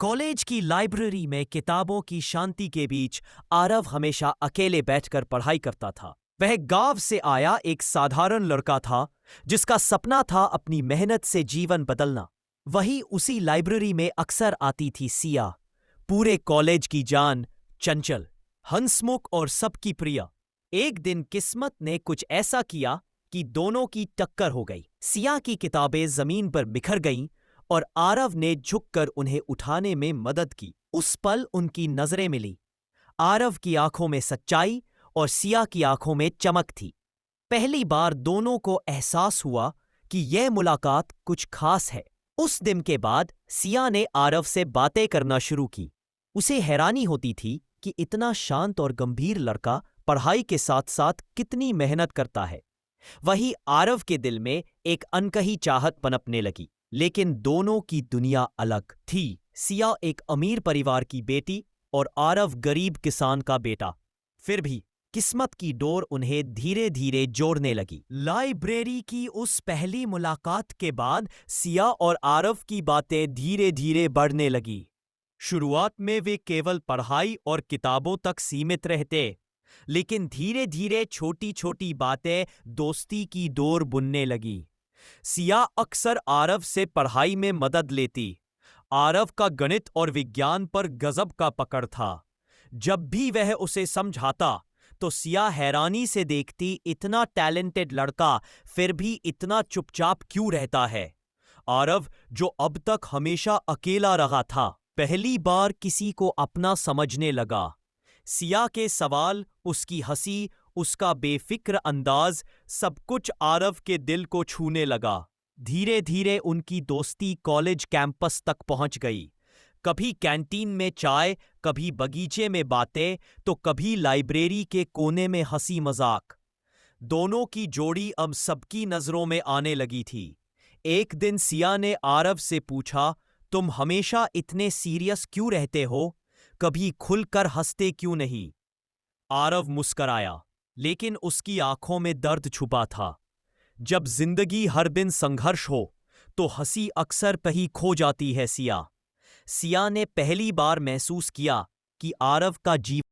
College की library में किताबों की शांति के बीच आरव हमेशा अकेले बैठकर पढ़ाई करता था। वह गांव से आया एक साधारण लड़का था जिसका सपना था अपनी मेहनत से जीवन बदलना। वही उसी लाइब्रेरी में अक्सर आती थी सिया, पूरे कॉलेज की जान, चंचल, हंसमुख और सबकी प्रिय। एक दिन किस्मत ने कुछ ऐसा किया कि दोनों की टक्कर हो गई। सिया की किताबें जमीन पर बिखर गईं और आरव ने झुककर उन्हें उठाने में मदद की। उस पल उनकी नजरें मिली। आरव की आंखों में सच्चाई और सिया की आंखों में चमक थी। पहली बार दोनों को एहसास हुआ कि यह मुलाकात कुछ खास है। उस दिन के बाद सिया ने आरव से बातें करना शुरू की। उसे हैरानी होती थी कि इतना शांत और गंभीर लड़का पढ़ाई के साथ साथ कितनी मेहनत करता है। वही आरव के दिल में एक अनकही चाहत पनपने लगी। लेकिन दोनों की दुनिया अलग थी। सिया एक अमीर परिवार की बेटी और आरव गरीब किसान का बेटा। फिर भी किस्मत की डोर उन्हें धीरे धीरे जोड़ने लगी। लाइब्रेरी की उस पहली मुलाकात के बाद सिया और आरव की बातें धीरे धीरे बढ़ने लगी। शुरुआत में वे केवल पढ़ाई और किताबों तक सीमित रहते, लेकिन धीरे धीरे छोटी छोटी बातें दोस्ती की डोर बुनने लगी। सिया अक्सर आरव से पढ़ाई में मदद लेती। आरव का गणित और विज्ञान पर गजब का पकड़ था। जब भी वह उसे समझाता तो सिया हैरानी से देखती, इतना टैलेंटेड लड़का फिर भी इतना चुपचाप क्यों रहता है। आरव, जो अब तक हमेशा अकेला रहा था, पहली बार किसी को अपना समझने लगा। सिया के सवाल, उसकी हंसी, उसका बेफिक्र अंदाज, सब कुछ आरव के दिल को छूने लगा। धीरे धीरे उनकी दोस्ती कॉलेज कैंपस तक पहुंच गई। कभी कैंटीन में चाय, कभी बगीचे में बातें, तो कभी लाइब्रेरी के कोने में हंसी मजाक। दोनों की जोड़ी अब सबकी नजरों में आने लगी थी। एक दिन सिया ने आरव से पूछा, तुम हमेशा इतने सीरियस क्यों रहते हो? कभी खुलकर हंसते क्यों नहीं? आरव मुस्कराया, लेकिन उसकी आंखों में दर्द छुपा था। जब जिंदगी हर दिन संघर्ष हो तो हंसी अक्सर कहीं खो जाती है। सिया ने पहली बार महसूस किया कि आरव का जीवन